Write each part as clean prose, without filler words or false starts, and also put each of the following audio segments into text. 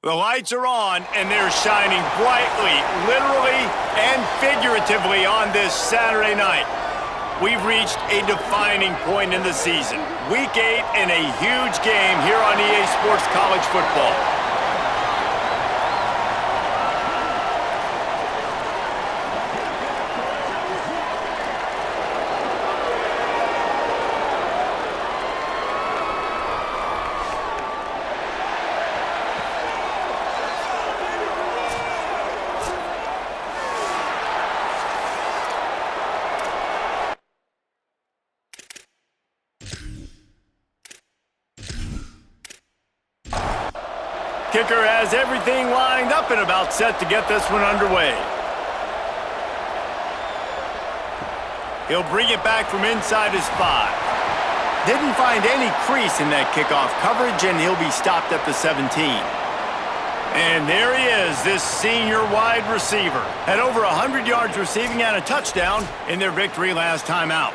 The lights are on, and they're shining brightly, literally and figuratively on this Saturday night. We've reached a defining point in the season. Week 8 and a huge game here on EA Sports College Football. Kicker has everything lined up and about set to get this one underway. He'll bring it back from inside his 5. Didn't find any crease in that kickoff coverage, and he'll be stopped at the 17. And there he is, this senior wide receiver. Had over 100 yards receiving and a touchdown in their victory last time out.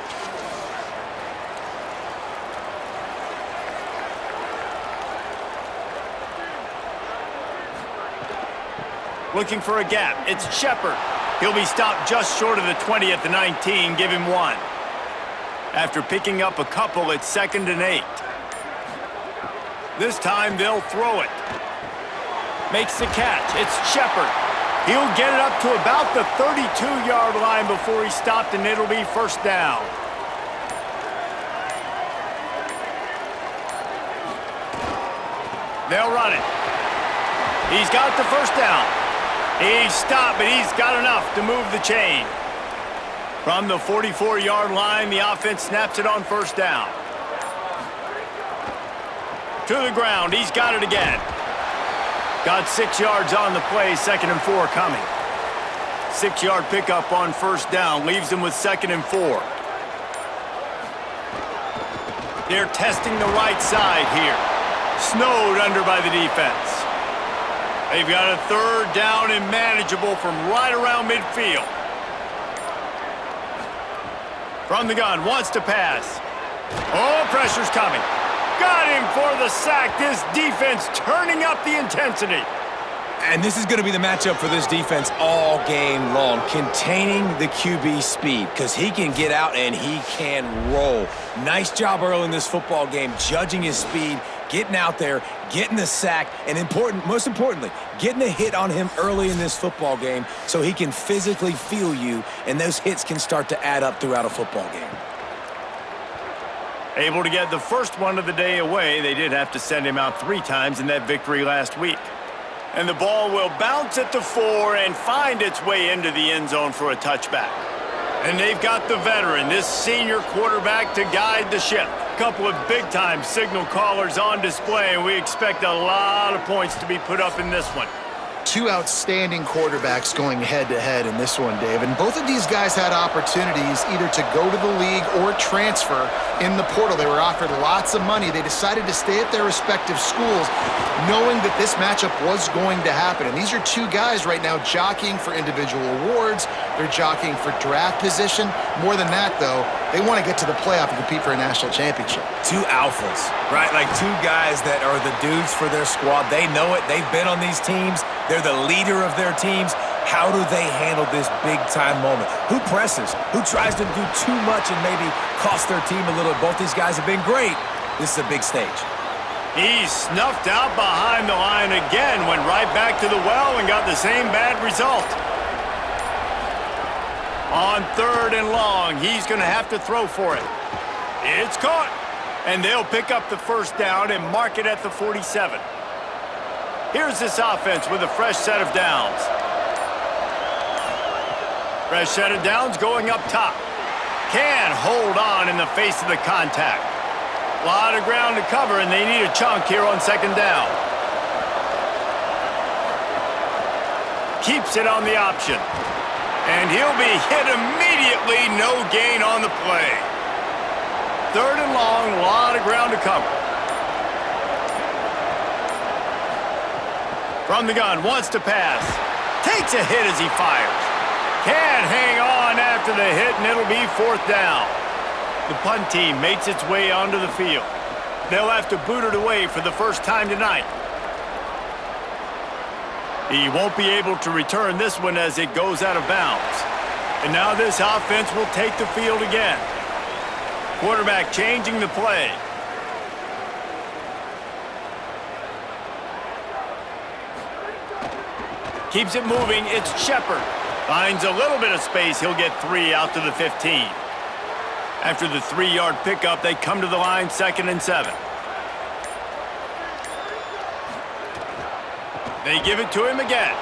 Looking for a gap. It's Shepard. He'll be stopped just short of the 20 at the 19. Give him 1. After picking up a couple, it's 2nd and 8. This time they'll throw it. Makes the catch. It's Shepard. He'll get it up to about the 32-yard line before he's stopped, and it'll be 1st down. They'll run it. He's got the 1st down. He's stopped, but he's got enough to move the chain. From the 44-yard line, the offense snaps it on 1st down. To the ground, he's got it again. Got 6 yards on the play, 2nd and 4 coming. 6-yard pickup on 1st down, leaves him with 2nd and 4. They're testing the right side here. Snowed under by the defense. They've got a 3rd down and manageable from right around midfield. From the gun, wants to pass. Oh, pressure's coming. Got him for the sack. This defense turning up the intensity. And this is going to be the matchup for this defense all game long, containing the QB speed, because he can get out and he can roll. Nice job early in this football game, judging his speed, getting out there, getting the sack, and most importantly, getting a hit on him early in this football game so he can physically feel you, and those hits can start to add up throughout a football game. Able to get the first one of the day away. They did have to send him out 3 times in that victory last week. And the ball will bounce at the 4 and find its way into the end zone for a touchback. And they've got the veteran, this senior quarterback, to guide the ship. Couple of big-time signal callers on display, and we expect a lot of points to be put up in this one. 2 outstanding quarterbacks going head-to-head in this one, Dave. And both of these guys had opportunities either to go to the league or transfer in the portal. They were offered lots of money. They decided to stay at their respective schools, knowing that this matchup was going to happen. And these are 2 guys right now jockeying for individual awards. They're jockeying for draft position. More than that, though, they want to get to the playoff and compete for a national championship. 2 alphas, right? Like 2 guys that are the dudes for their squad. They know it. They've been on these teams. They're the leader of their teams. How do they handle this big-time moment? Who presses? Who tries to do too much and maybe cost their team a little? Both these guys have been great. This is a big stage. He's snuffed out behind the line again, went right back to the well and got the same bad result. On 3rd and long, he's going to have to throw for it. It's caught. And they'll pick up the 1st down and mark it at the 47. Here's this offense with a fresh set of downs. Fresh set of downs going up top. Can hold on in the face of the contact. A lot of ground to cover, and they need a chunk here on 2nd down. Keeps it on the option. And he'll be hit immediately. No gain on the play. 3rd and long, a lot of ground to cover. From the gun, wants to pass. Takes a hit as he fires. Can't hang on after the hit, and it'll be 4th down. The punt team makes its way onto the field. They'll have to boot it away for the first time tonight. He won't be able to return this one as it goes out of bounds. And now this offense will take the field again. Quarterback changing the play. Keeps it moving. It's Shepard. Finds a little bit of space. He'll get 3 out to the 15. After the 3-yard pickup, they come to the line, 2nd and 7. They give it to him again.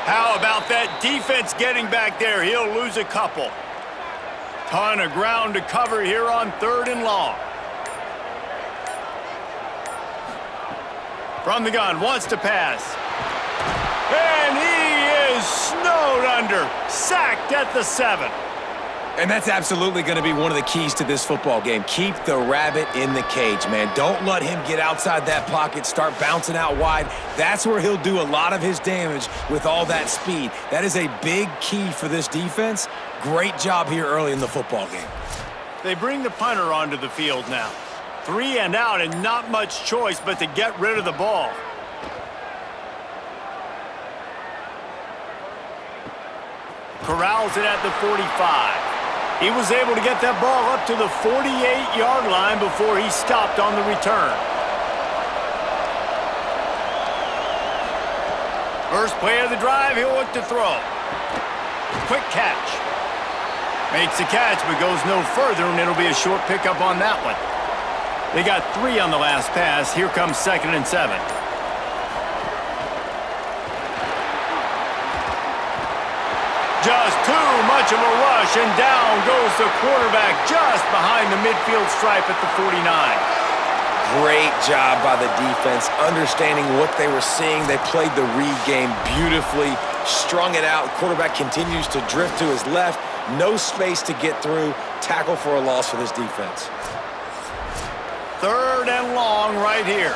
How about that defense getting back there? He'll lose a couple. Ton of ground to cover here on 3rd and long. From the gun, wants to pass. And he is snowed under. Sacked at the 7. And that's absolutely going to be one of the keys to this football game. Keep the rabbit in the cage, man. Don't let him get outside that pocket, start bouncing out wide. That's where he'll do a lot of his damage with all that speed. That is a big key for this defense. Great job here early in the football game. They bring the punter onto the field now. 3 and out and not much choice but to get rid of the ball. Corrals it at the 45. He was able to get that ball up to the 48-yard line before he stopped on the return. First play of the drive, he'll look to throw. Quick catch. Makes the catch, but goes no further, and it'll be a short pickup on that one. They got 3 on the last pass. Here comes 2nd and 7. Just too much of a rush, and down goes the quarterback just behind the midfield stripe at the 49. Great job by the defense, understanding what they were seeing. They played the read game beautifully, strung it out. Quarterback continues to drift to his left. No space to get through. Tackle for a loss for this defense. 3rd and long right here.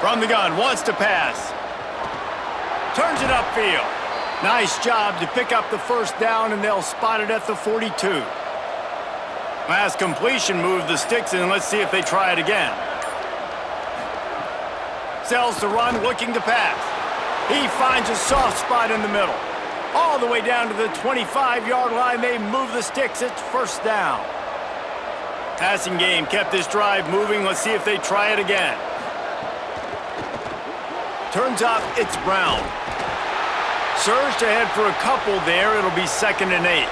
From the gun, wants to pass. Turns it upfield. Nice job to pick up the first down, and they'll spot it at the 42. Last completion moved the sticks in. Let's see if they try it again. Sells the run, looking to pass. He finds a soft spot in the middle. All the way down to the 25-yard line, they move the sticks. It's first down. Passing game kept this drive moving. Let's see if they try it again. Turns up, it's Brown. Surged ahead for a couple there. It'll be 2nd and 8.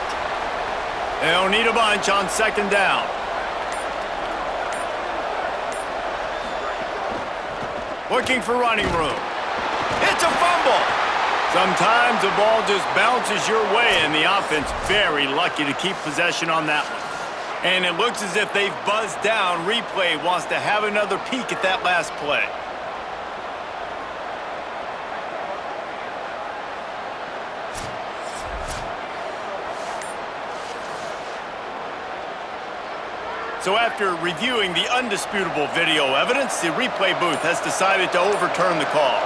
They'll need a bunch on 2nd down. Looking for running room. It's a fumble. Sometimes the ball just bounces your way, and the offense very lucky to keep possession on that one. And it looks as if they've buzzed down. Replay wants to have another peek at that last play. So after reviewing the undisputable video evidence, the replay booth has decided to overturn the call.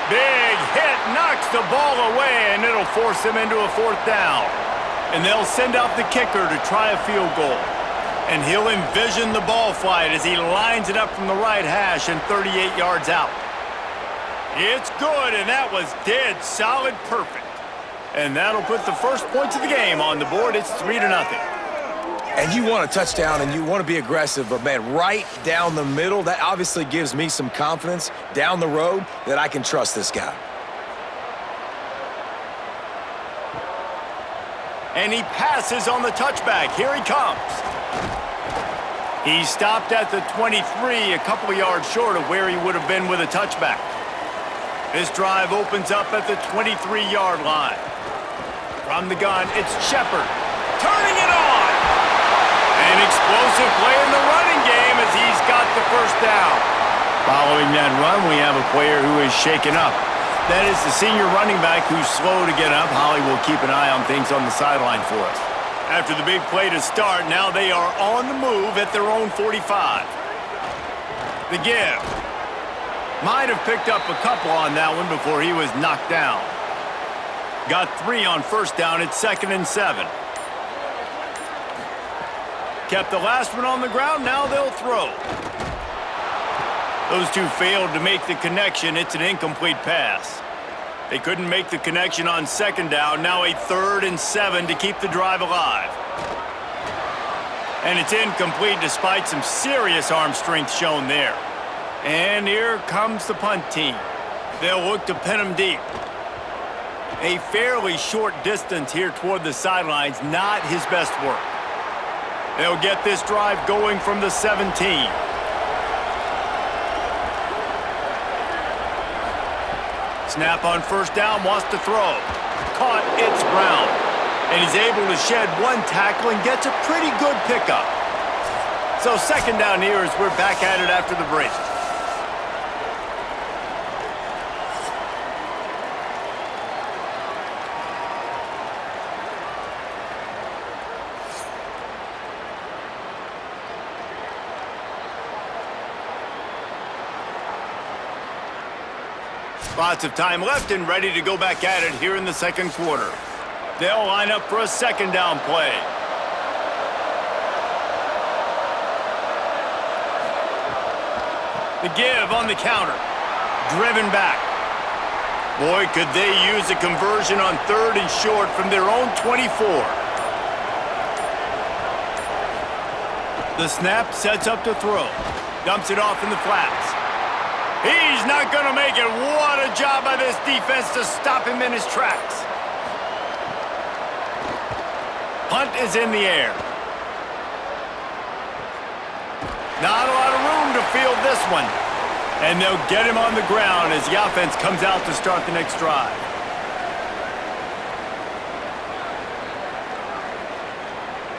Big hit, knocks the ball away, and it'll force them into a 4th down. And they'll send out the kicker to try a field goal. And he'll envision the ball flight as he lines it up from the right hash and 38 yards out. It's good, and that was dead solid perfect. And that'll put the first points of the game on the board. It's 3-0. And you want a touchdown, and you want to be aggressive, but, man, right down the middle, that obviously gives me some confidence down the road that I can trust this guy. And he passes on the touchback. Here he comes. He stopped at the 23, a couple of yards short of where he would have been with a touchback. This drive opens up at the 23-yard line. From the gun, it's Shepard. Turning it on! An explosive play in the running game as he's got the first down. Following that run, we have a player who is shaken up. That is the senior running back who's slow to get up. Holly will keep an eye on things on the sideline for us. After the big play to start, now they are on the move at their own 45. The give. Might have picked up a couple on that one before he was knocked down. Got 3 on first down. It's 2nd and 7. Kept the last one on the ground, now they'll throw. Those two failed to make the connection. It's an incomplete pass. They couldn't make the connection on second down. Now a 3rd and 7 to keep the drive alive. And it's incomplete despite some serious arm strength shown there. And here comes the punt team. They'll look to pin them deep. A fairly short distance here toward the sidelines, not his best work. They'll get this drive going from the 17. Snap on first down, wants to throw. Caught, it's Brown. And he's able to shed one tackle and gets a pretty good pickup. So second down here as we're back at it after the break. Lots of time left and ready to go back at it here in the second quarter. They'll line up for a second down play. The give on the counter. Driven back. Boy, could they use a conversion on 3rd and short from their own 24. The snap sets up to throw. Dumps it off in the flats. He's not going to make it. What a job by this defense to stop him in his tracks. Punt is in the air. Not a lot of room to field this one. And they'll get him on the ground as the offense comes out to start the next drive.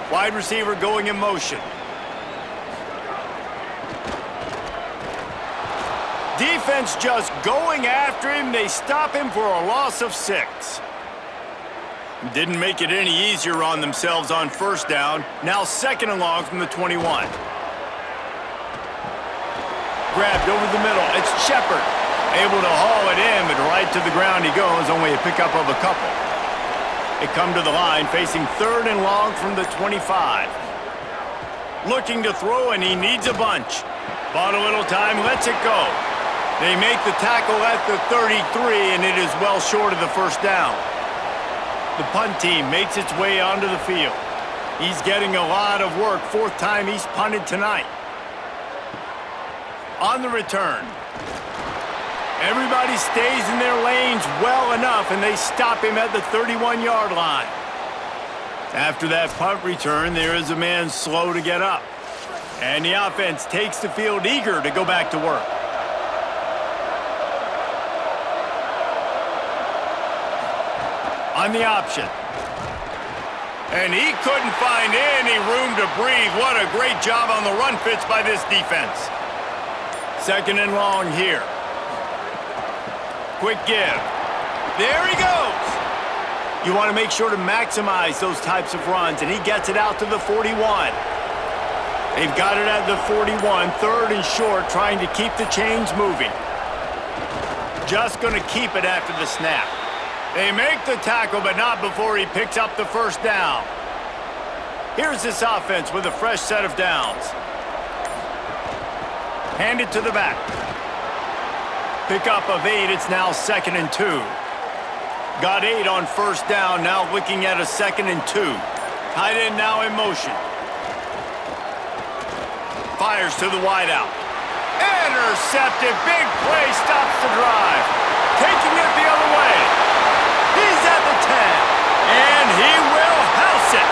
Wide receiver going in motion. Defense just going after him. They stop him for a loss of 6. Didn't make it any easier on themselves on first down. Now second and long from the 21. Grabbed over the middle. It's Shepard. Able to haul it in, but right to the ground he goes. Only a pickup of a couple. They come to the line facing 3rd and long from the 25. Looking to throw, and he needs a bunch. Bought a little time, lets it go. They make the tackle at the 33, and it is well short of the first down. The punt team makes its way onto the field. He's getting a lot of work. 4th time he's punted tonight. On the return. Everybody stays in their lanes well enough, and they stop him at the 31-yard line. After that punt return, there is a man slow to get up. And the offense takes the field eager to go back to work. On the option. And he couldn't find any room to breathe. What a great job on the run fits by this defense. Second and long here. Quick give. There he goes. You want to make sure to maximize those types of runs, and he gets it out to the 41. They've got it at the 41, 3rd and short, trying to keep the chains moving. Just going to keep it after the snap. They make the tackle, but not before he picks up the first down. Here's this offense with a fresh set of downs. Hand it to the back. Pickup of 8, it's now 2nd and 2. Got 8 on first down, now looking at a 2nd and 2. Tight end now in motion. Fires to the wideout. Intercepted, big play, stops the drive. Taking it the other way. He's at the 10, and he will house it.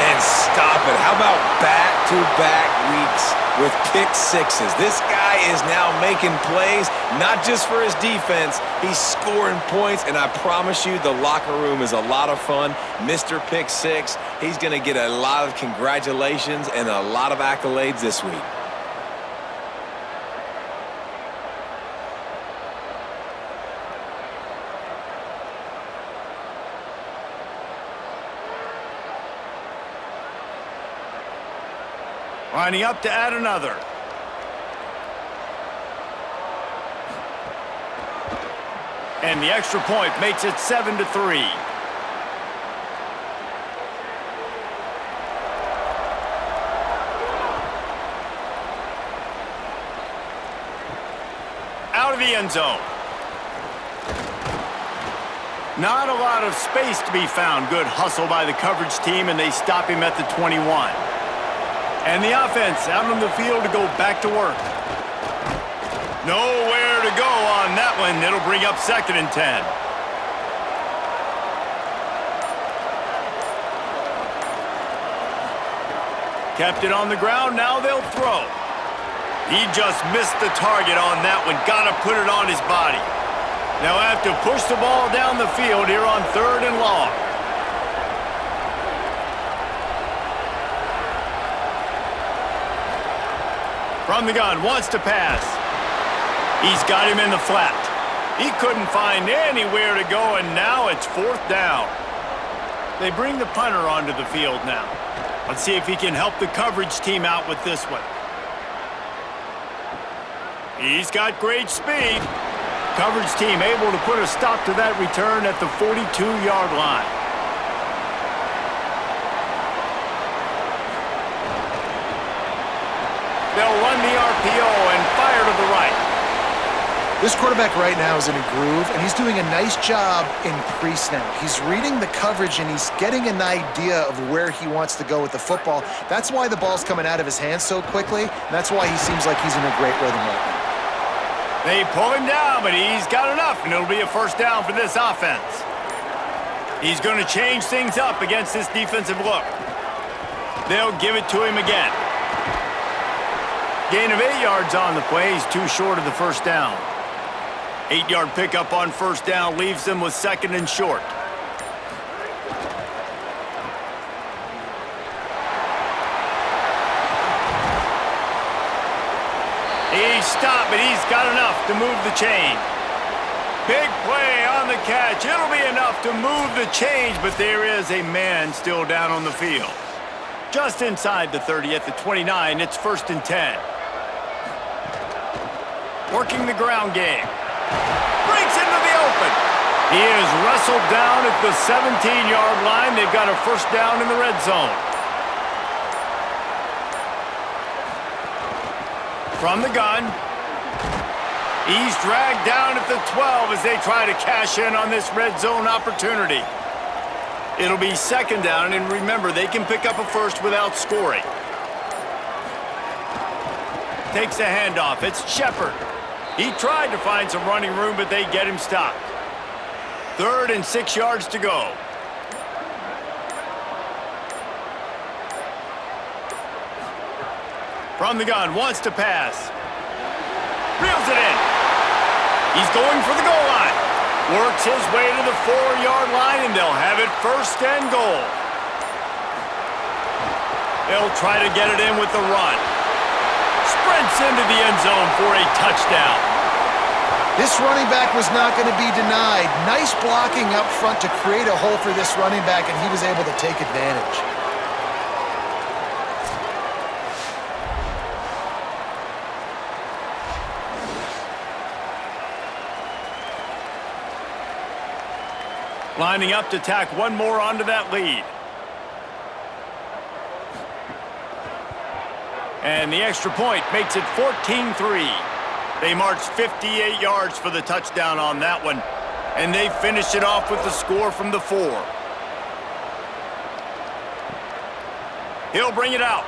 And stop it. How about back-to-back weeks with pick sixes? This guy is now making plays, not just for his defense. He's scoring points, and I promise you the locker room is a lot of fun. Mr. Pick Six, he's going to get a lot of congratulations and a lot of accolades this week. Lining up to add another. And the extra point makes it 7-3. the end zone. Not a lot of space to be found. Good hustle by the coverage team, and they stop him at the 21. And the offense out on the field to go back to work. Nowhere to go on that one. It'll bring up 2nd and 10. Kept it on the ground. Now they'll throw. He just missed the target on that one. Got to put it on his body. They'll have to push the ball down the field here on 3rd and long. From the gun, wants to pass. He's got him in the flat. He couldn't find anywhere to go, and now it's 4th down. They bring the punter onto the field now. Let's see if he can help the coverage team out with this one. He's got great speed. Coverage team able to put a stop to that return at the 42-yard line. They'll run the RPO and fire to the right. This quarterback right now is in a groove, and he's doing a nice job in pre-snap. He's reading the coverage, and he's getting an idea of where he wants to go with the football. That's why the ball's coming out of his hands so quickly, and that's why he seems like he's in a great rhythm right now. They pull him down, but he's got enough, and it'll be a 1st down for this offense. He's going to change things up against this defensive look. They'll give it to him again. Gain of 8 yards on the play. He's too short of the 1st down. 8-yard pickup on 1st down leaves them with 2nd and short. He's stopped, but he's got enough to move the chain. Big play on the catch. It'll be enough to move the chains, but there is a man still down on the field. Just inside the 30 at the 29, it's 1st and 10. Working the ground game. Breaks into the open. He is wrestled down at the 17-yard line. They've got a 1st down in the red zone. From the gun. He's dragged down at the 12 as they try to cash in on this red zone opportunity. It'll be 2nd down, and remember, they can pick up a 1st without scoring. Takes a handoff. It's Shepard. He tried to find some running room, but they get him stopped. 3rd and 6 yards to go. From the gun, wants to pass. Reels it in. He's going for the goal line. Works his way to the 4-yard line, and they'll have it 1st and goal. They'll try to get it in with the run. Sprints into the end zone for a touchdown. This running back was not going to be denied. Nice blocking up front to create a hole for this running back, and he was able to take advantage. Lining up to tack one more onto that lead. And the extra point makes it 14-3. They march 58 yards for the touchdown on that one. And they finish it off with the score from the 4. He'll bring it out.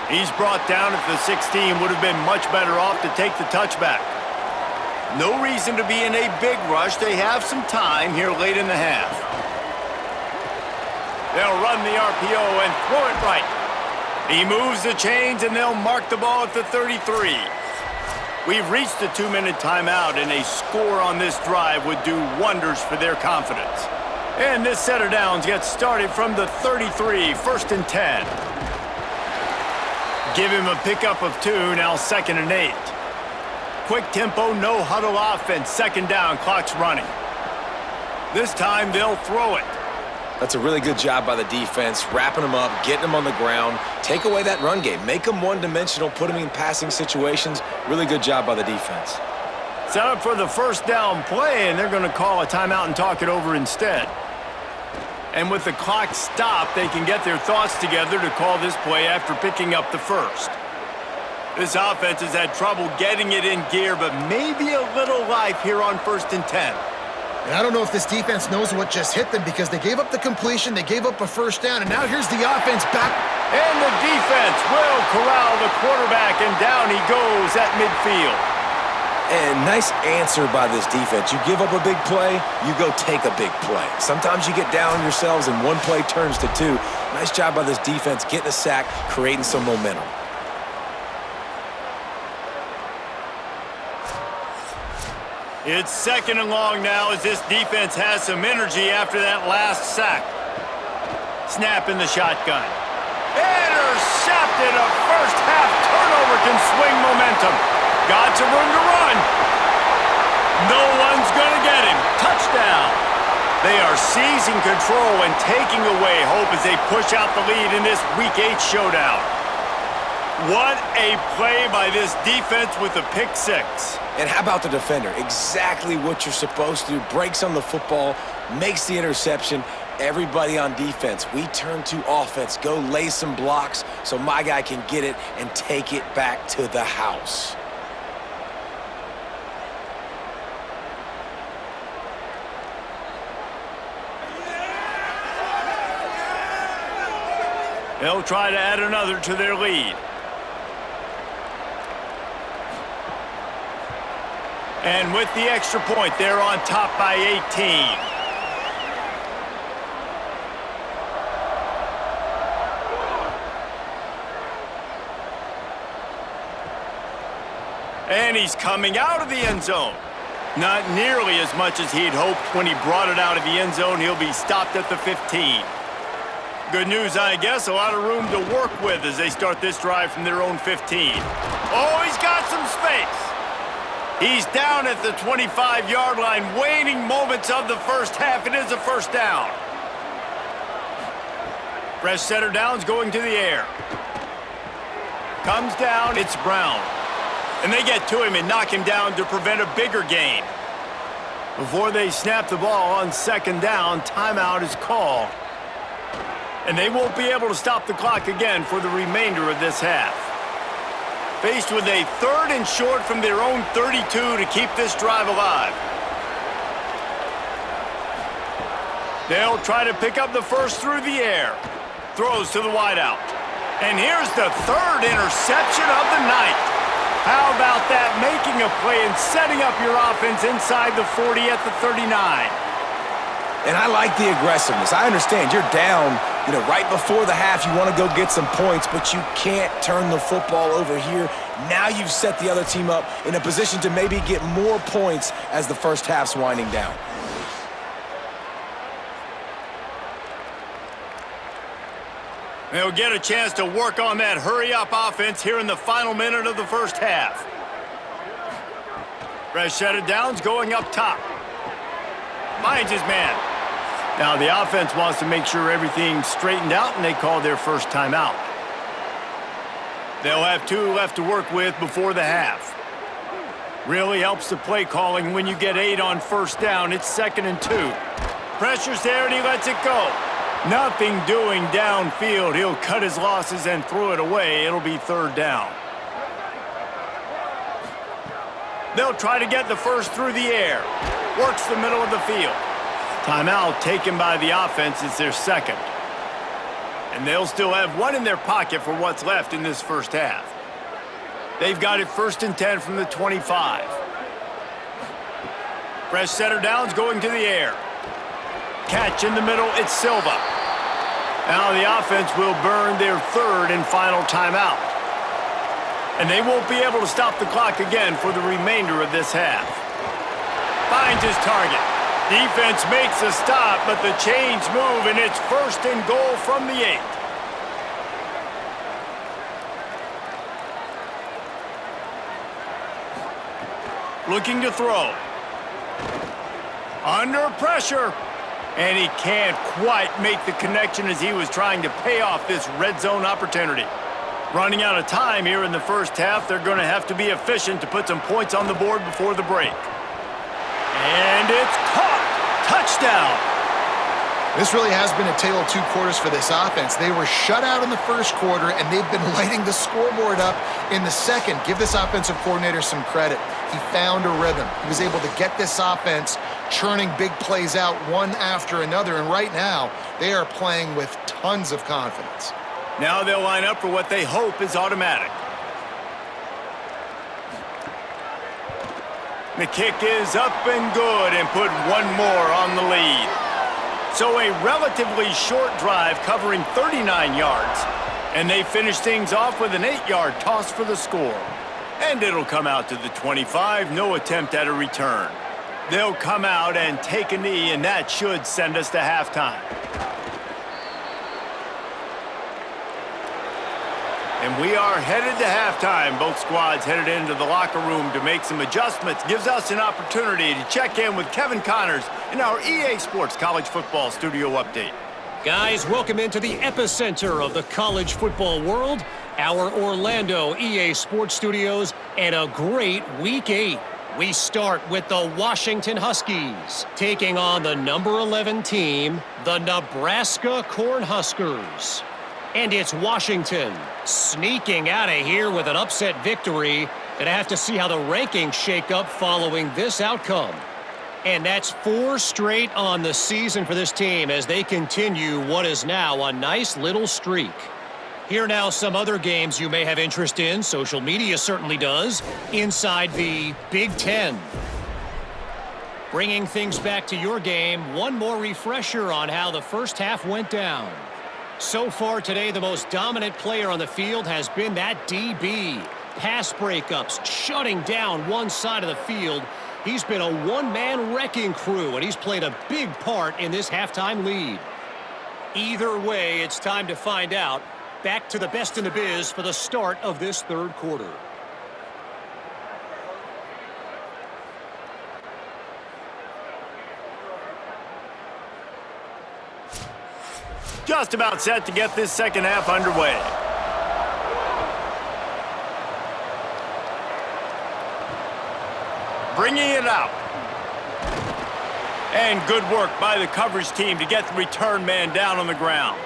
He's brought down at the 16. Would have been much better off to take the touchback. No reason to be in a big rush. They have some time here late in the half. They'll run the RPO and throw it right. He moves the chains, and they'll mark the ball at the 33. We've reached the 2-minute timeout, and a score on this drive would do wonders for their confidence. And this set of downs gets started from the 33, 1st and 10. Give him a pickup of 2, now 2nd and 8. Quick tempo, no huddle offense, 2nd down, clock's running. This time they'll throw it. That's a really good job by the defense, wrapping them up, getting them on the ground. Take away that run game. Make them one-dimensional, put them in passing situations. Really good job by the defense. Set up for the 1st down play, and they're going to call a timeout and talk it over instead. And with the clock stopped, they can get their thoughts together to call this play after picking up the 1st. This offense has had trouble getting it in gear, but maybe a little life here on 1st and 10. And I don't know if this defense knows what just hit them because they gave up the completion, they gave up a first down, and now here's the offense back. And the defense will corral the quarterback, and down he goes at midfield. And nice answer by this defense. You give up a big play, you go take a big play. Sometimes you get down on yourselves and one play turns to two. Nice job by this defense getting a sack, creating some momentum. It's 2nd and long now as this defense has some energy after that last sack. Snap in the shotgun. Intercepted. A first-half turnover can swing momentum. Got some room to run. No one's going to get him. Touchdown. They are seizing control and taking away hope as they push out the lead in this Week 8 showdown. What a play by this defense with a pick 6. And how about the defender? Exactly what you're supposed to do. Breaks on the football, makes the interception. Everybody on defense, we turn to offense. Go lay some blocks so my guy can get it and take it back to the house. They'll try to add another to their lead. And with the extra point, they're on top by 18. And he's coming out of the end zone. Not nearly as much as he'd hoped when he brought it out of the end zone. He'll be stopped at the 15. Good news, I guess. A lot of room to work with as they start this drive from their own 15. Oh, he's got some space. He's down at the 25-yard line, waning moments of the first half. It is a first down. Fresh center downs going to the air. Comes down, it's Brown. And they get to him and knock him down to prevent a bigger gain. Before they snap the ball on 2nd down, timeout is called. And they won't be able to stop the clock again for the remainder of this half. Faced with a 3rd and short from their own 32 to keep this drive alive. They'll try to pick up the first through the air. Throws to the wideout. And here's the 3rd interception of the night. How about that? Making a play and setting up your offense inside the 40 at the 39. And I like the aggressiveness. I understand you're down, right before the half. You want to go get some points, but you can't turn the football over here. Now you've set the other team up in a position to maybe get more points as the first half's winding down. They'll get a chance to work on that hurry-up offense here in the final minute of the first half. Fresh set of downs going up top. Finds his man. Now the offense wants to make sure everything's straightened out, and they call their first timeout. They'll have 2 left to work with before the half. Really helps the play calling when you get 8 on first down. It's 2nd and 2. Pressure's there, and he lets it go. Nothing doing downfield. He'll cut his losses and throw it away. It'll be 3rd down. They'll try to get the first through the air. Works the middle of the field. Timeout taken by the offense. It's their 2nd. And they'll still have 1 in their pocket for what's left in this first half. They've got it 1st and 10 from the 25. Fresh center downs going to the air. Catch in the middle, it's Silva. Now the offense will burn their 3rd and final timeout. And they won't be able to stop the clock again for the remainder of this half. Finds his target. Defense makes a stop, but the chains move, and it's 1st and goal from the 8. Looking to throw. Under pressure. And he can't quite make the connection as he was trying to pay off this red zone opportunity. Running out of time here in the first half, they're going to have to be efficient to put some points on the board before the break. And it's caught. Touchdown. This really has been a tale of two quarters for this offense. They were shut out in the first quarter, and they've been lighting the scoreboard up in the second. Give this offensive coordinator some credit. He found a rhythm. He was able to get this offense churning big plays out one after another, and right now, they are playing with tons of confidence. Now they'll line up for what they hope is automatic. The kick is up and good and put one more on the lead. So a relatively short drive covering 39 yards. And they finish things off with an 8-yard toss for the score. And it'll come out to the 25, no attempt at a return. They'll come out and take a knee, and that should send us to halftime. And we are headed to halftime. Both squads headed into the locker room to make some adjustments. Gives us an opportunity to check in with Kevin Connors in our EA Sports College Football Studio Update. Guys, welcome into the epicenter of the college football world, our Orlando EA Sports Studios, and a great Week 8. We start with the Washington Huskies, taking on the number 11 team, the Nebraska Cornhuskers. And it's Washington sneaking out of here with an upset victory. Gonna have to see how the rankings shake up following this outcome. And that's 4 straight on the season for this team as they continue what is now a nice little streak. Here now some other games you may have interest in. Social media certainly does. Inside the Big Ten. Bringing things back to your game, one more refresher on how the first half went down. So far today, the most dominant player on the field has been that DB. Pass breakups, shutting down one side of the field. He's been a one-man wrecking crew, and he's played a big part in this halftime lead. Either way, it's time to find out. Back to the best in the biz for the start of this third quarter. Just about set to get this second half underway. Bringing it out. And good work by the coverage team to get the return man down on the ground.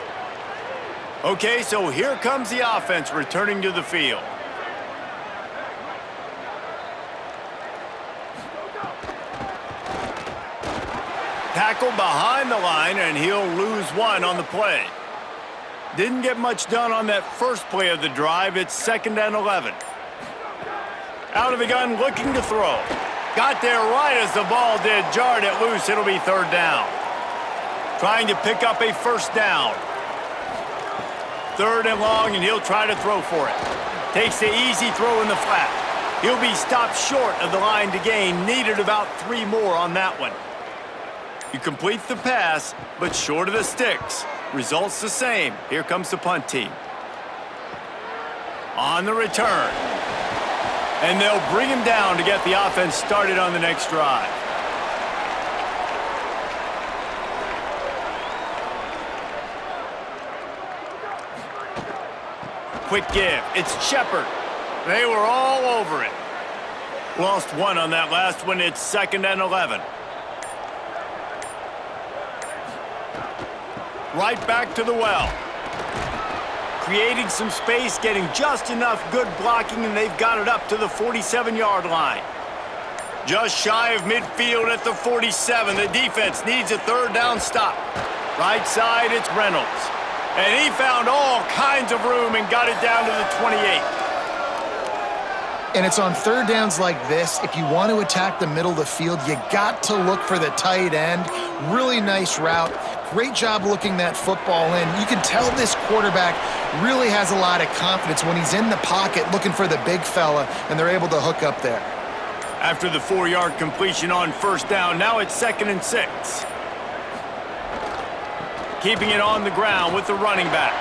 Okay, so here comes the offense returning to the field. Tackle behind the line, and he'll lose one on the play. Didn't get much done on that first play of the drive. It's 2nd and 11. Out of the gun, looking to throw. Got there right as the ball did. Jarred it loose. It'll be 3rd down. Trying to pick up a 1st down. 3rd and long, and he'll try to throw for it. Takes the easy throw in the flat. He'll be stopped short of the line to gain. Needed about 3 more on that one. He completes the pass, but short of the sticks. Results the same. Here comes the punt team. On the return. And they'll bring him down to get the offense started on the next drive. Quick give. It's Shepard. They were all over it. Lost one on that last one. It's 2nd and 11. Right back to the well. Creating some space, getting just enough good blocking, and they've got it up to the 47-yard line. Just shy of midfield at the 47. The defense needs a 3rd down stop. Right side, it's Reynolds. And he found all kinds of room and got it down to the 28. And it's on 3rd downs like this, if you want to attack the middle of the field, you got to look for the tight end. Really nice route. Great job looking that football in. You can tell this quarterback really has a lot of confidence when he's in the pocket looking for the big fella, and they're able to hook up there. After the 4-yard completion on 1st down, now it's 2nd and 6. Keeping it on the ground with the running back.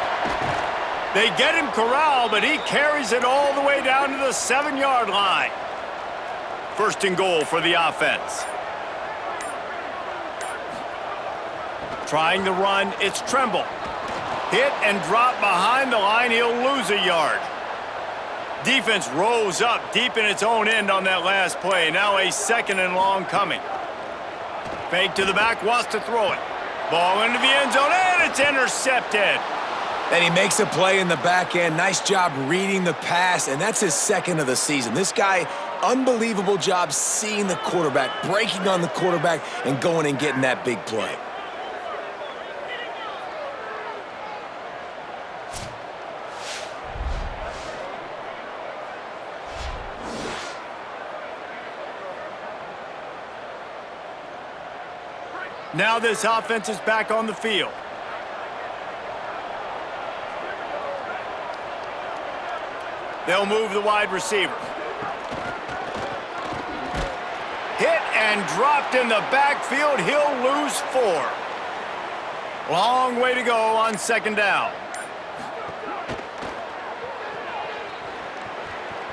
They get him corralled, but he carries it all the way down to the 7-yard line. 1st and goal for the offense. Trying the run, it's Tremble. Hit and drop behind the line, he'll lose a yard. Defense rolls up deep in its own end on that last play. Now a 2nd and long coming. Fake to the back, wants to throw it. Ball into the end zone, and it's intercepted. And he makes a play in the back end. Nice job reading the pass, and that's his second of the season. This guy, unbelievable job seeing the quarterback, breaking on the quarterback, and going and getting that big play. Now this offense is back on the field. They'll move the wide receiver. Hit and dropped in the backfield. He'll lose 4. Long way to go on second down.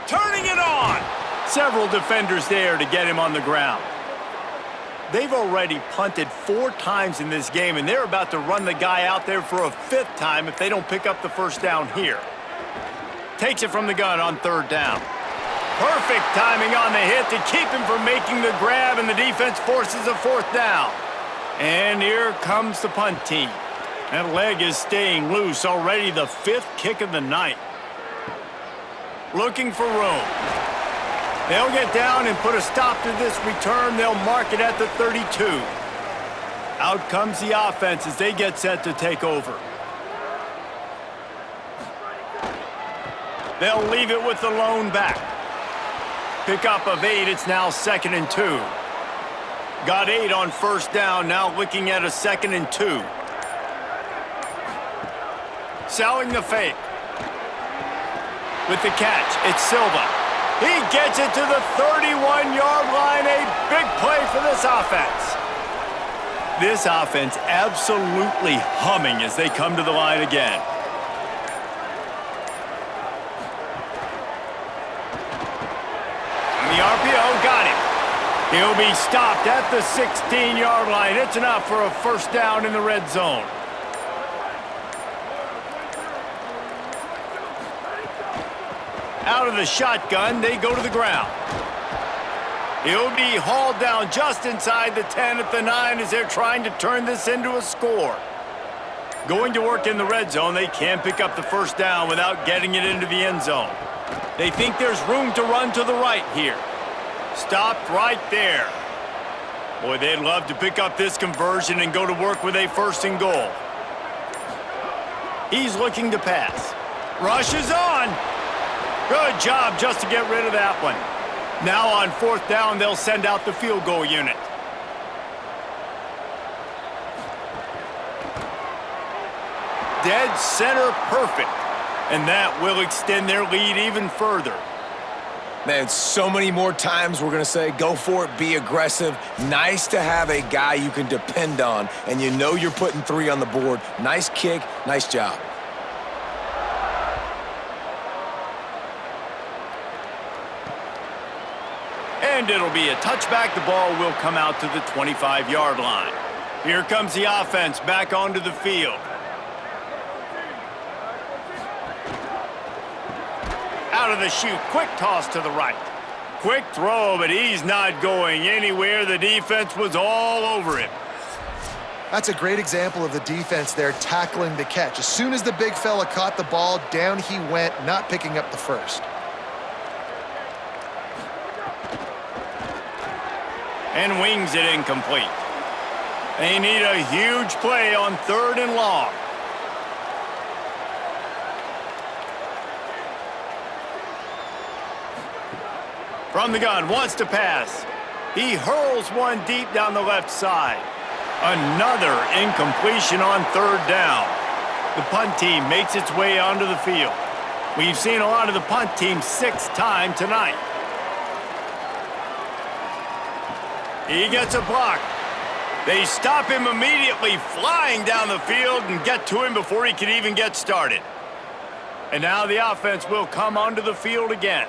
Turning it on. Several defenders there to get him on the ground. They've already punted 4 times in this game, and they're about to run the guy out there for a 5th time if they don't pick up the first down here. Takes it from the gun on third down. Perfect timing on the hit to keep him from making the grab, and the defense forces a 4th down. And here comes the punt team. That leg is staying loose, already the 5th kick of the night. Looking for room. They'll get down and put a stop to this return. They'll mark it at the 32. Out comes the offense as they get set to take over. They'll leave it with the lone back. Pickup of 8, it's now 2nd and 2. Got 8 on first down, now looking at a 2nd and 2. Selling the fake. With the catch, it's Silva. He gets it to the 31-yard line. A big play for this offense. This offense absolutely humming as they come to the line again. And the RPO got him. He'll be stopped at the 16-yard line. It's enough for a first down in the red zone. Out of the shotgun, they go to the ground. He'll be hauled down just inside the 10 at the 9 as they're trying to turn this into a score. Going to work in the red zone, they can't pick up the first down without getting it into the end zone. They think there's room to run to the right here. Stopped right there. Boy, they'd love to pick up this conversion and go to work with a 1st and goal. He's looking to pass. Rush is on. Good job just to get rid of that one. Now on 4th down, they'll send out the field goal unit. Dead center perfect. And that will extend their lead even further. Man, so many more times we're going to say, go for it, be aggressive. Nice to have a guy you can depend on, and you know you're putting 3 on the board. Nice kick, nice job. And it'll be a touchback. The ball will come out to the 25-yard line. Here comes the offense back onto the field. Out of the chute, quick toss to the right. Quick throw, but he's not going anywhere. The defense was all over him. That's a great example of the defense there tackling the catch. As soon as the big fella caught the ball, down he went, not picking up the first. And wings it incomplete. They need a huge play on 3rd and long. From the gun, wants to pass. He hurls one deep down the left side. Another incompletion on 3rd down. The punt team makes its way onto the field. We've seen a lot of the punt team 6th time tonight. He gets a block. They stop him immediately, flying down the field and get to him before he can even get started. And now the offense will come onto the field again.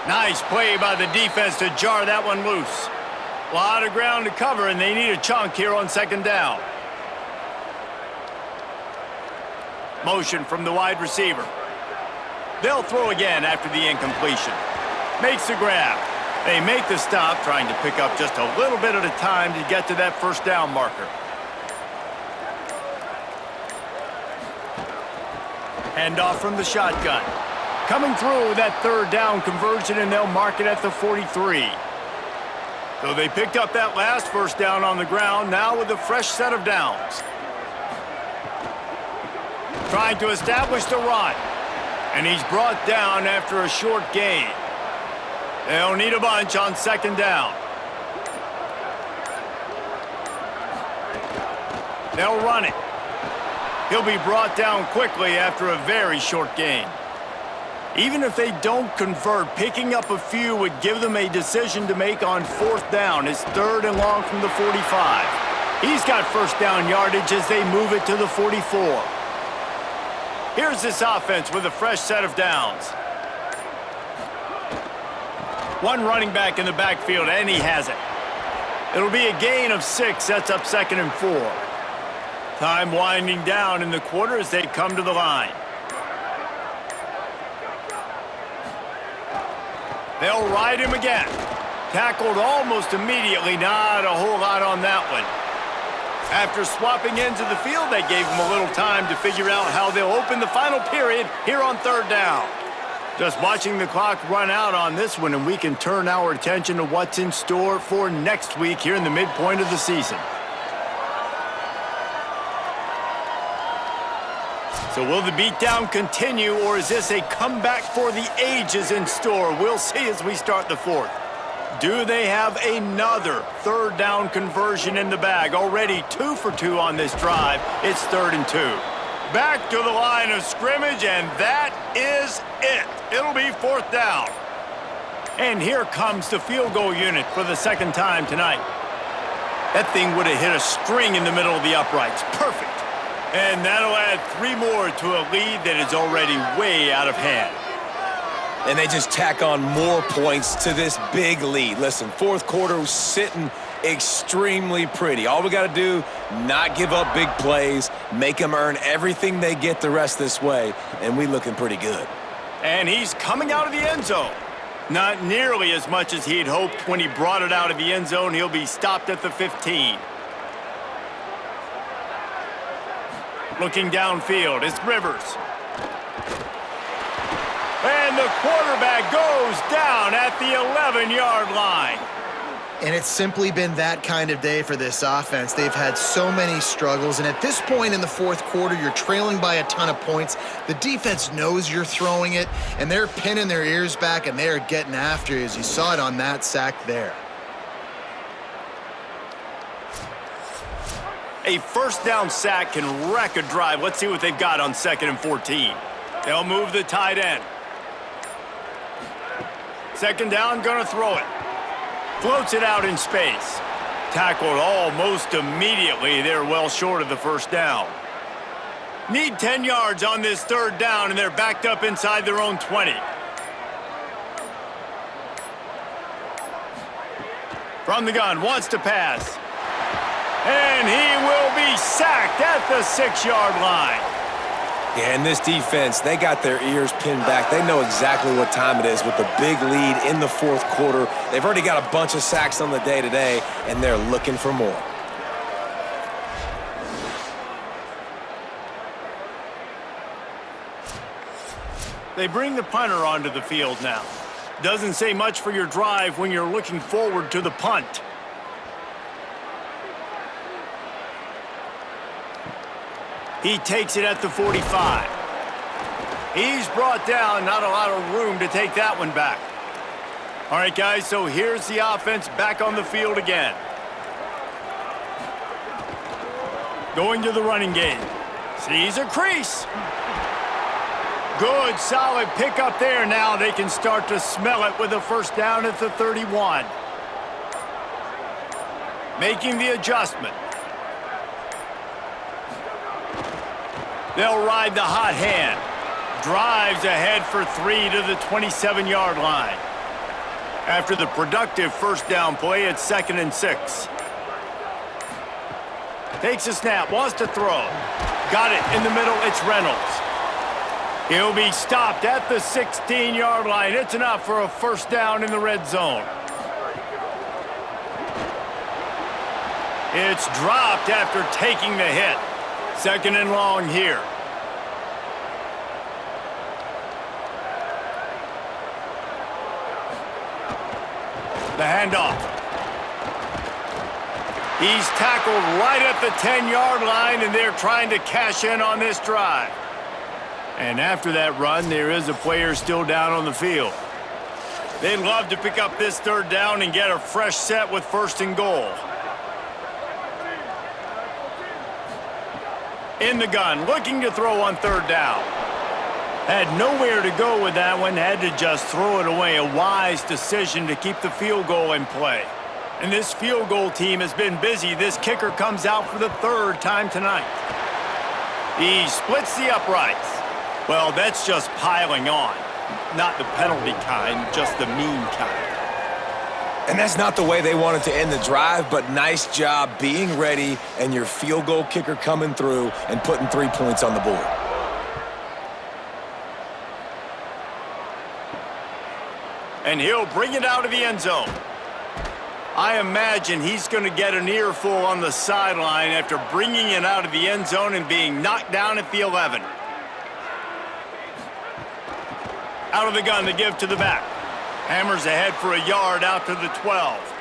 Nice play by the defense to jar that one loose. A lot of ground to cover, and they need a chunk here on 2nd down. Motion from the wide receiver. They'll throw again after the incompletion. Makes the grab. They make the stop, trying to pick up just a little bit at a time to get to that first down marker. Handoff from the shotgun. Coming through with that third down conversion, and they'll mark it at the 43. So they picked up that last first down on the ground, now with a fresh set of downs. Trying to establish the run. And he's brought down after a short gain. They'll need a bunch on second down. They'll run it. He'll be brought down quickly after a very short gain. Even if they don't convert, picking up a few would give them a decision to make on fourth down. It's third and long from the 45. He's got first down yardage as they move it to the 44. Here's this offense with a fresh set of downs. One running back in the backfield, and he has it. It'll be a gain of 6, sets up second and 4. Time winding down in the quarter as they come to the line. They'll ride him again. Tackled almost immediately. Not a whole lot on that one. After swapping ends of the field, they gave him a little time to figure out how they'll open the final period here on third down. Just watching the clock run out on this one, and we can turn our attention to what's in store for next week here in the midpoint of the season. So will the beatdown continue, or is this a comeback for the ages in store? We'll see as we start the fourth. Do they have another third down conversion in the bag? Already 2 for 2 on this drive. It's 3rd and 2. Back to the line of scrimmage, and that is it. It'll be 4th down. And here comes the field goal unit for the second time tonight. That thing would have hit a string in the middle of the uprights. Perfect. And that'll add 3 more to a lead that is already way out of hand. And they just tack on more points to this big lead. Listen, fourth quarter was sitting extremely pretty. All we got to do, not give up big plays, make them earn everything they get the rest this way, and we looking pretty good. And he's coming out of the end zone. Not nearly as much as he'd hoped when he brought it out of the end zone. He'll be stopped at the 15. Looking downfield, it's Rivers. And the quarterback goes down at the 11-yard line. And it's simply been that kind of day for this offense. They've had so many struggles, and at this point in the fourth quarter, you're trailing by a ton of points. The defense knows you're throwing it, and they're pinning their ears back, and they're getting after you, as you saw it on that sack there. A first down sack can wreck a drive. Let's see what they've got on 2nd and 14. They'll move the tight end. Second down, gonna throw it. Floats it out in space. Tackled almost immediately. They're well short of the first down. Need 10 yards on this third down, and they're backed up inside their own 20. From the gun, wants to pass. And he will be sacked at the 6-yard line. Yeah, and this defense, they got their ears pinned back. They know exactly what time it is with the big lead in the fourth quarter. They've already got a bunch of sacks on the day today, and they're looking for more. They bring the punter onto the field now. Doesn't say much for your drive when you're looking forward to the punt. He takes it at the 45. He's brought down, not a lot of room to take that one back. All right, guys, so here's the offense back on the field again. Going to the running game. Sees a crease. Good, solid pickup there. Now they can start to smell it with a first down at the 31. Making the adjustment. They'll ride the hot hand. Drives ahead for 3 to the 27-yard line. After the productive first down play, it's 2nd and 6. Takes a snap, wants to throw. Got it in the middle, it's Reynolds. He'll be stopped at the 16-yard line. It's enough for a first down in the red zone. It's dropped after taking the hit. 2nd and long here. The handoff. He's tackled right at the 10-yard line, and they're trying to cash in on this drive. And after that run, there is a player still down on the field. They'd love to pick up this 3rd down and get a fresh set with 1st and goal. In the gun, looking to throw on 3rd down. Had nowhere to go with that one, had to just throw it away. A wise decision to keep the field goal in play. And this field goal team has been busy. This kicker comes out for the 3rd time tonight. He splits the uprights. Well, that's just piling on. Not the penalty kind, just the mean kind. And that's not the way they wanted to end the drive, but nice job being ready and your field goal kicker coming through and putting 3 points on the board. And he'll bring it out of the end zone. I imagine he's going to get an earful on the sideline after bringing it out of the end zone and being knocked down at the 11. Out of the gun, the give to the back. Hammers ahead for a yard out to the 12.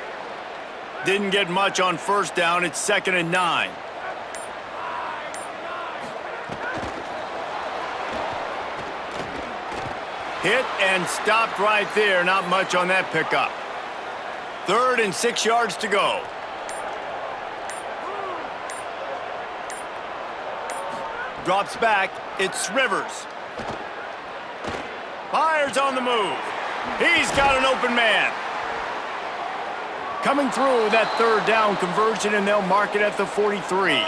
Didn't get much on 1st down. It's 2nd and 9. Hit and stopped right there. Not much on that pickup. 3rd and 6 yards to go. Drops back. It's Rivers. Fires on the move. He's got an open man. Coming through that 3rd down conversion, and they'll mark it at the 43.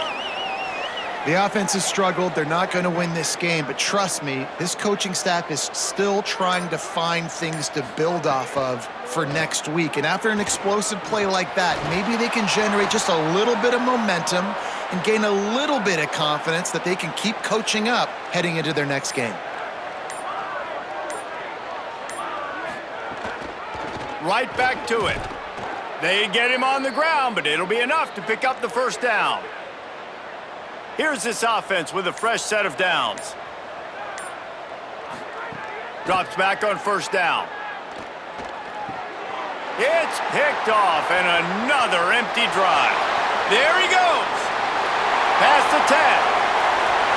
The offense has struggled. They're not going to win this game, but trust me, this coaching staff is still trying to find things to build off of for next week. And after an explosive play like that, maybe they can generate just a little bit of momentum and gain a little bit of confidence that they can keep coaching up heading into their next game. Right back to it. They get him on the ground, but it'll be enough to pick up the 1st down. Here's this offense with a fresh set of downs. Drops back on 1st down. It's picked off, and another empty drive. There he goes. Past the 10.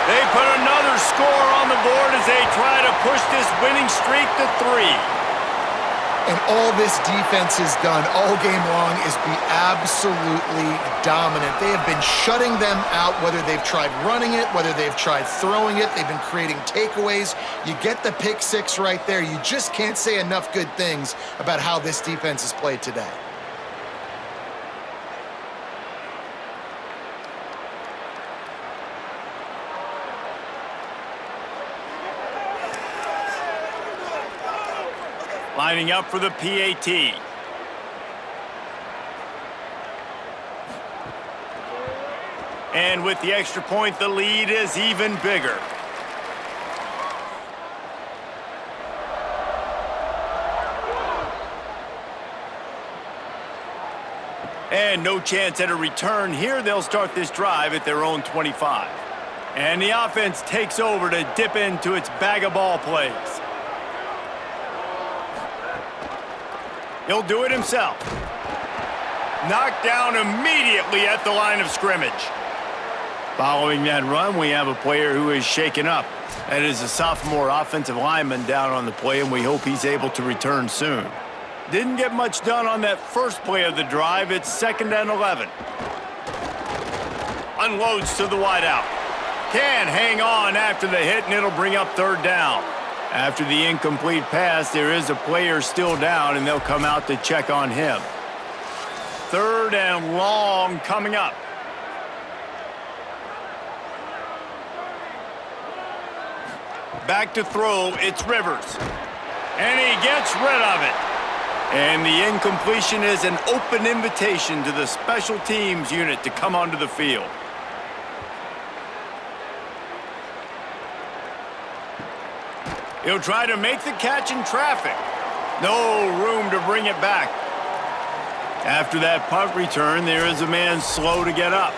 They put another score on the board as they try to push this winning streak to 3. And all this defense has done all game long is be absolutely dominant. They have been shutting them out, whether they've tried running it, whether they've tried throwing it. They've been creating takeaways. You get the pick 6 right there. You just can't say enough good things about how this defense has played today. Lining up for the PAT. And with the extra point, the lead is even bigger. And no chance at a return here. They'll start this drive at their own 25. And the offense takes over to dip into its bag of ball plays. He'll do it himself. Knocked down immediately at the line of scrimmage. Following that run, we have a player who is shaken up. That is a sophomore offensive lineman down on the play, and we hope he's able to return soon. Didn't get much done on that first play of the drive. It's 2nd and 11. Unloads to the wideout. Can hang on after the hit, and it'll bring up 3rd down. After the incomplete pass, there is a player still down, and they'll come out to check on him. 3rd and long coming up. Back to throw, it's Rivers. And he gets rid of it. And the incompletion is an open invitation to the special teams unit to come onto the field. He'll try to make the catch in traffic. No room to bring it back. After that punt return, there is a man slow to get up.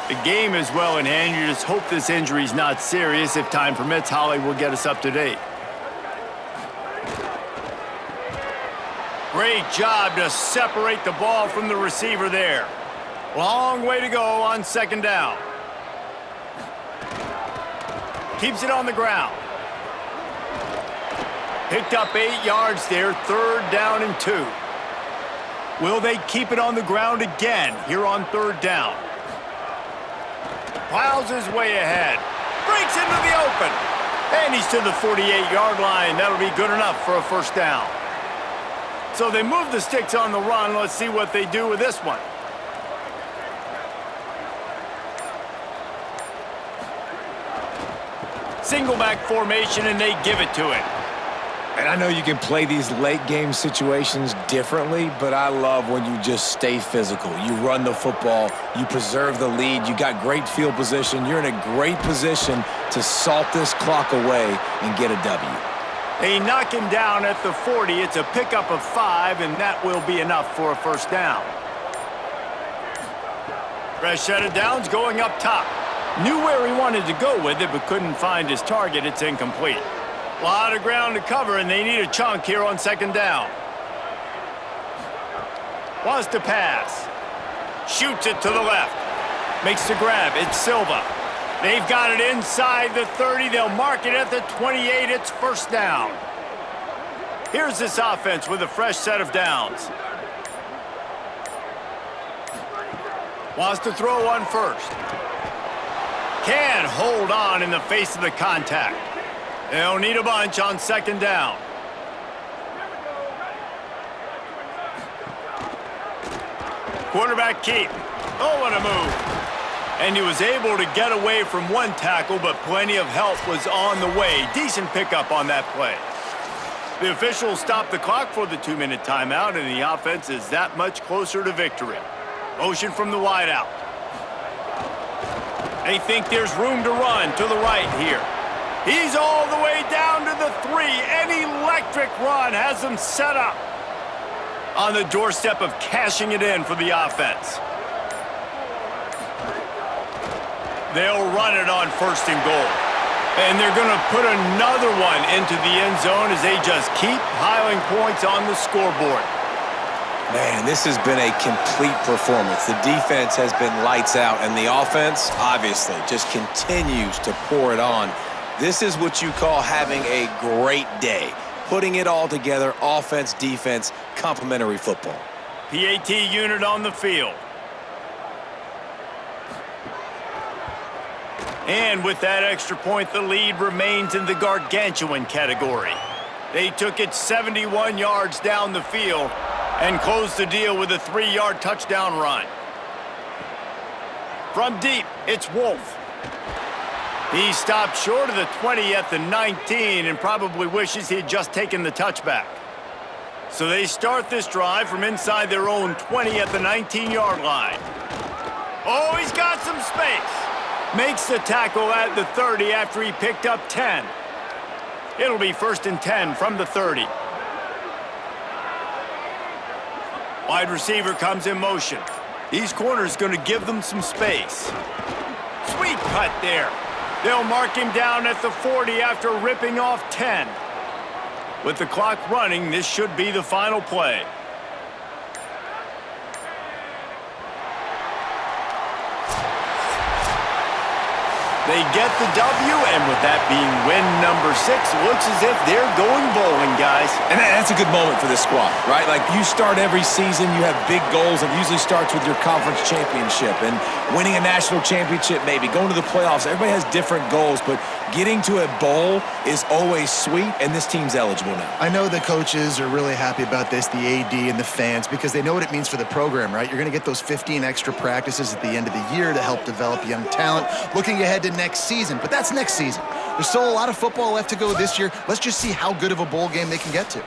The game is well in hand. You just hope this injury's not serious. If time permits, Holly will get us up to date. Great job to separate the ball from the receiver there. Long way to go on second down. Keeps it on the ground. Picked up 8 yards there, 3rd down and 2. Will they keep it on the ground again here on 3rd down? Plows his way ahead. Breaks into the open. And he's to the 48-yard line. That'll be good enough for a 1st down. So they move the sticks on the run. Let's see what they do with this one. Single back formation, and they give it to it. And I know you can play these late game situations differently, but I love when you just stay physical. You run the football, you preserve the lead, you got great field position. You're in a great position to salt this clock away and get a W. They knock him down at the 40. It's a pickup of 5, and that will be enough for a 1st down. Fresh set of downs going up top. Knew where he wanted to go with it, but couldn't find his target. It's incomplete. A lot of ground to cover, and they need a chunk here on 2nd down. Wants to pass. Shoots it to the left. Makes the grab. It's Silva. They've got it inside the 30. They'll mark it at the 28. It's 1st down. Here's this offense with a fresh set of downs. Wants to throw on 1st. Can hold on in the face of the contact. They'll need a bunch on 2nd down. Quarterback keep. Oh, what a move. And he was able to get away from one tackle, but plenty of help was on the way. Decent pickup on that play. The officials stopped the clock for the 2-minute timeout, and the offense is that much closer to victory. Motion from the wideout. They think there's room to run to the right here. He's all the way down to the 3. An electric run has them set up on the doorstep of cashing it in for the offense. They'll run it on 1st and goal. And they're going to put another one into the end zone as they just keep piling points on the scoreboard. Man, this has been a complete performance. The defense has been lights out, and the offense, obviously, just continues to pour it on. This is what you call having a great day. Putting it all together, offense, defense, complementary football. PAT unit on the field. And with that extra point, the lead remains in the gargantuan category. They took it 71 yards down the field and closed the deal with a 3-yard touchdown run. From deep, it's Wolf. He stopped short of the 20 at the 19 and probably wishes he had just taken the touchback. So they start this drive from inside their own 20 at the 19-yard line. Oh, he's got some space. Makes the tackle at the 30 after he picked up 10. It'll be 1st and 10 from the 30. Wide receiver comes in motion. These corners going to give them some space. Sweet cut there. They'll mark him down at the 40 after ripping off 10. With the clock running, this should be the final play. They get the W, and with that being win number 6, looks as if they're going bowling, guys. And that's a good moment for this squad, right? Like, you start every season, you have big goals. It usually starts with your conference championship and winning a national championship, maybe going to the playoffs. Everybody has different goals, but getting to a bowl is always sweet, and this team's eligible now. I know the coaches are really happy about this, the AD and the fans, because they know what it means for the program, right? You're going to get those 15 extra practices at the end of the year to help develop young talent, looking ahead to next season. But that's next season. There's still a lot of football left to go this year. Let's just see how good of a bowl game they can get to.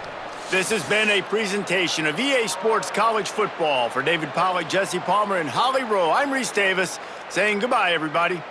This has been a presentation of EA Sports College Football. For David Pollack, Jesse Palmer, and Holly Rowe, I'm Reese Davis saying goodbye, everybody.